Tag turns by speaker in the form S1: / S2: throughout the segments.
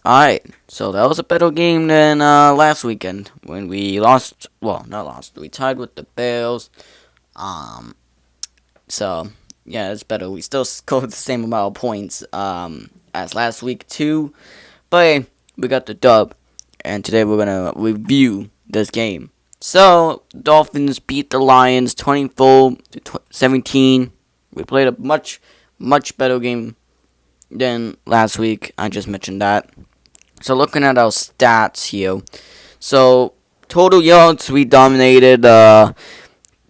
S1: Alright, so that was a better game than last weekend when we lost. Well, not lost. We tied with the Bears. Um, so yeah, it's better. We still scored the same amount of points as last week too, but hey, we got the dub, and today we're gonna review this game. So Dolphins beat the Lions 24-17. We played a much better game than last week. I just mentioned that. So looking at our stats here, so total yards we dominated.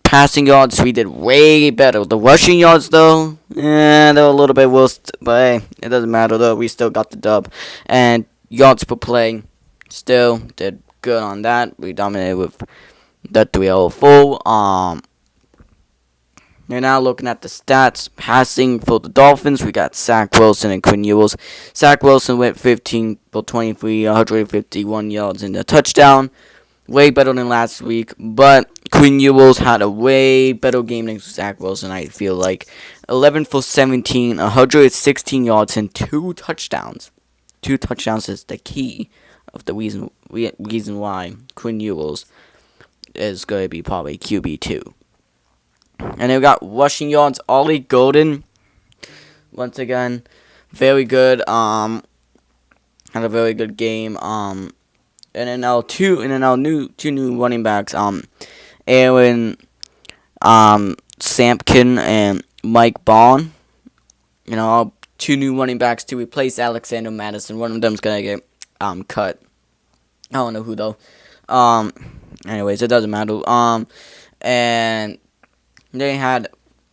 S1: Passing yards we did way better. The rushing yards though, they're a little bit worse. But hey, it doesn't matter though. We still got the dub, and yards per play still did good on that. We dominated with the 304. You're now looking at the stats. Passing for the Dolphins, we got Zach Wilson and Quinn Ewers. Zach Wilson went 15 for 23, 151 yards in the touchdown. Way better than last week, but Quinn Ewers had a way better game than Zach Wilson, I feel like. 11 for 17, 116 yards, and 2 touchdowns. 2 touchdowns is the key of the reason why Quinn Ewers is going to be probably QB2. And then we got rushing yards. Ollie Golden, once again, very good. Had a very good game. And then our two new running backs. Aaron, Sampkin and Mike Bond. You know, our 2 new running backs to replace Alexander Madison. One of them's gonna get cut. I don't know who though. Anyways, it doesn't matter. And they had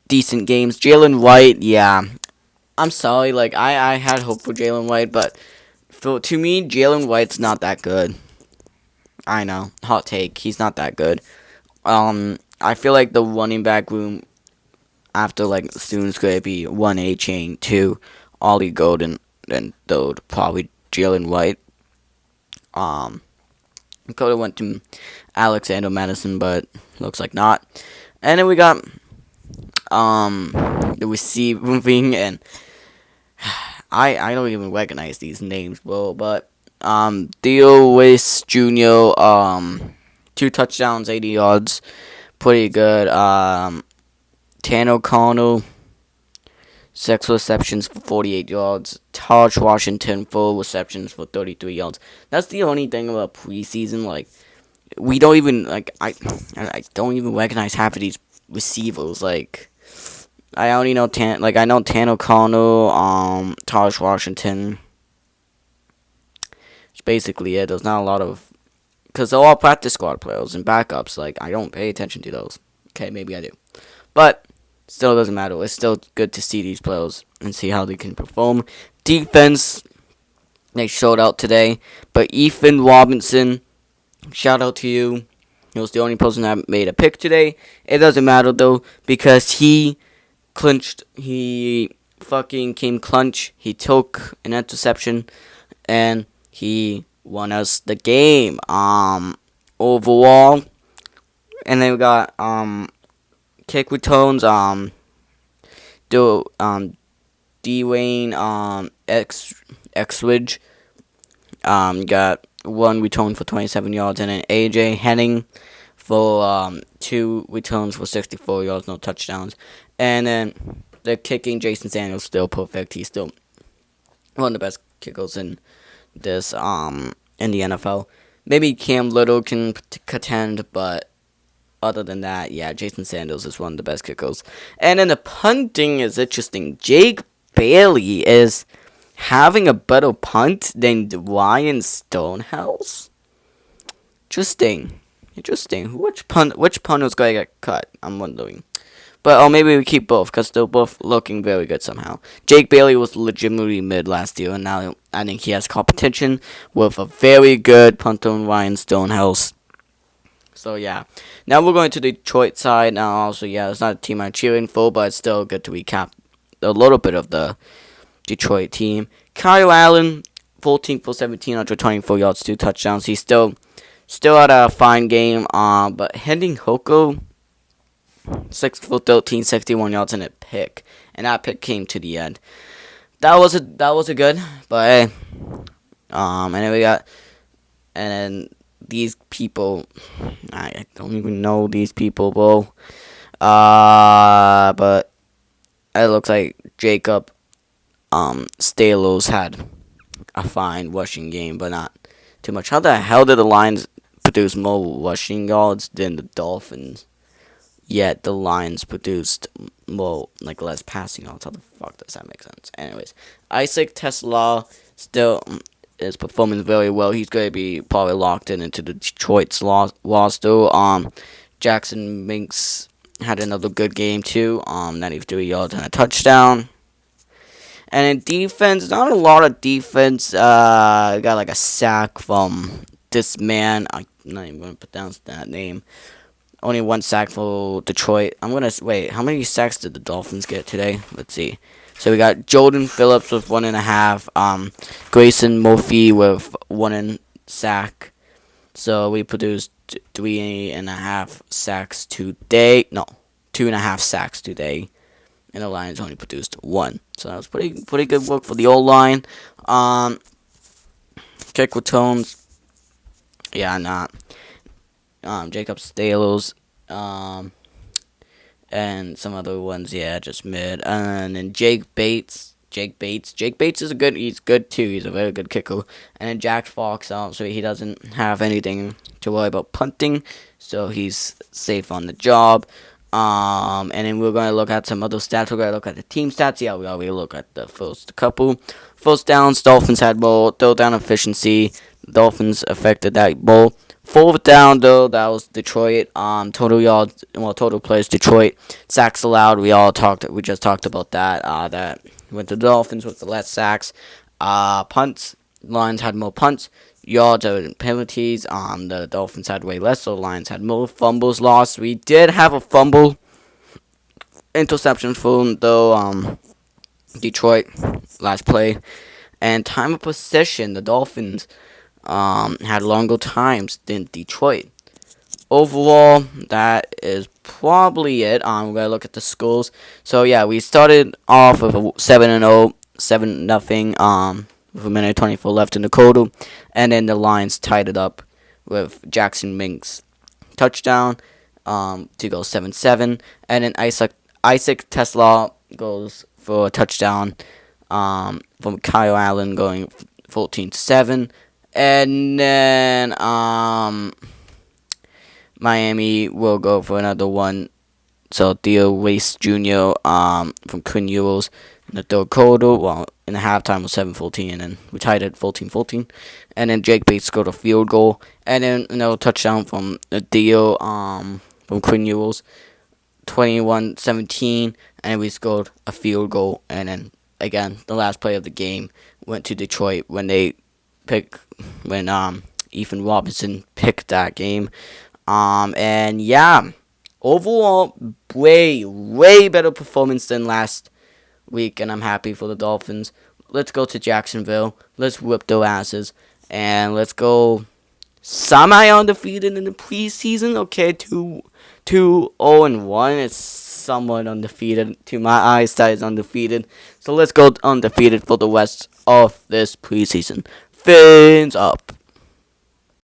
S1: decent games. Jalen White, yeah. I'm sorry, like I had hope for Jalen White, but to me, Jalen White's not that good. I know, hot take. He's not that good. I feel like the running back room after like soon is gonna be 1A chain, 2 Ollie Golden, and third probably Jalen White. Could have went to Alexander Madison, but looks like not. And then we got the receiving, and I don't even recognize these names, bro. But Theo Weiss Jr. 2 touchdowns, 80 yards, pretty good. Tan O'Connell, 6 receptions for 48 yards. Taj Washington, 4 receptions for 33 yards. That's the only thing about preseason. Like, we don't even I don't even recognize half of these receivers. Like, I only know I know Tan O'Connell, Taj Washington. It's basically it. There's not a lot of, because they're all practice squad players and backups. Like, I don't pay attention to those. Okay, maybe I do, but still doesn't matter. It's still good to see these players and see how they can perform. Defense, they showed out today, but Ethan Robinson, shout out to you. He was the only person that made a pick today. It doesn't matter though, because he clinched. He fucking came clutch. He took an interception, and he won us the game. Overall, and then we got kick returns. Dwayne Exridge got 1 return for 27 yards, and then AJ Henning for 2 returns for 64 yards, no touchdowns. And then the kicking, Jason Samuels still perfect. He's still one of the best kickers in this in the NFL. Maybe Cam Little can contend, but other than that, yeah, Jason Sanders is one of the best kickers. And then the punting is interesting. Jake Bailey is having a better punt than Ryan Stonehouse. Interesting. Which punter is going to get cut? I'm wondering. But maybe we keep both, because they're both looking very good somehow. Jake Bailey was legitimately mid last year, and now I think he has competition with a very good punter in Ryan Stonehouse. So, yeah. Now we're going to the Detroit side. Now, also, yeah, it's not a team I'm cheering for, but it's still good to recap a little bit of the Detroit team. Kyle Allen, 14 for 17, 124 yards, 2 touchdowns. He's still had a fine game. But Hendon Hooker, 6 for 13, 61 yards, and a pick. And that pick came to the end. That was a good, but hey, And then we got, and then these people, I don't even know these people, bro. But it looks like Jacob Stalos had a fine rushing game, but not too much. How the hell did the Lions produce more rushing yards than the Dolphins? Yet the Lions produced more, like, less passing yards. How the fuck does that make sense? Anyways, Isaac Tesla still is performing very well. He's going to be probably locked into the Detroit's loss though. Jackson Minks had another good game too. 93 yards and a touchdown. And in defense, not a lot of defense. Got like a sack from this man. I'm not even going to pronounce that name. Only one sack for Detroit. Wait, how many sacks did the Dolphins get today? Let's see. So we got Jordan Phillips with 1.5. Grayson Murphy with 1 sack. So we produced 3.5 sacks today. No, 2.5 sacks today. And the Lions only produced 1. So that was pretty good work for the O-line. Kick returns. Yeah, not. Jacob Stalos, and some other ones, yeah, just mid. And then Jake Bates is he's good too. He's a very good kicker. And then Jack Fox, so he doesn't have anything to worry about punting, so he's safe on the job. And then we're going to look at some other stats. We're going to look at the team stats. Yeah, we already look at the first couple. First downs, Dolphins had more. Third down efficiency, Dolphins affected that more. Fourth down though, that was Detroit. Total yards, total plays, Detroit. Sacks allowed, we just talked about that. That went to the Dolphins with the less sacks. Punts, Lions had more punts. Yards and penalties. The Dolphins had way less, so the Lions had more. Fumbles lost. We did have a fumble interception for though. Detroit last play. And time of possession, the Dolphins had longer times than Detroit. Overall, that is probably it. We're gonna look at the scores. So yeah, we started off with a 7-0, 7-0. With a minute 24 left in the quarter, and then the Lions tied it up with Jackson Minks touchdown to go 7-7, and then Isaac Tesla goes for a touchdown from Kyle Allen going 14-7. And then Miami will go for another one. So Theo Wace Jr. From Quinn Ewells in the third quarter. Well, in the halftime was 7-14, and then we tied it 14-14. And then Jake Bates scored a field goal, and then another touchdown from Theo from Quinn Ewells, 21-17, and we scored a field goal. And then again, the last play of the game went to Detroit when Ethan Robinson picked that game. And yeah, overall, way better performance than last week, and I'm happy for the Dolphins. Let's go to Jacksonville. Let's whip their asses, and let's go semi-undefeated in the preseason. Okay, 2-0-1. It's somewhat undefeated. To my eyes, that is undefeated. So let's go undefeated for the rest of this preseason. Fins up.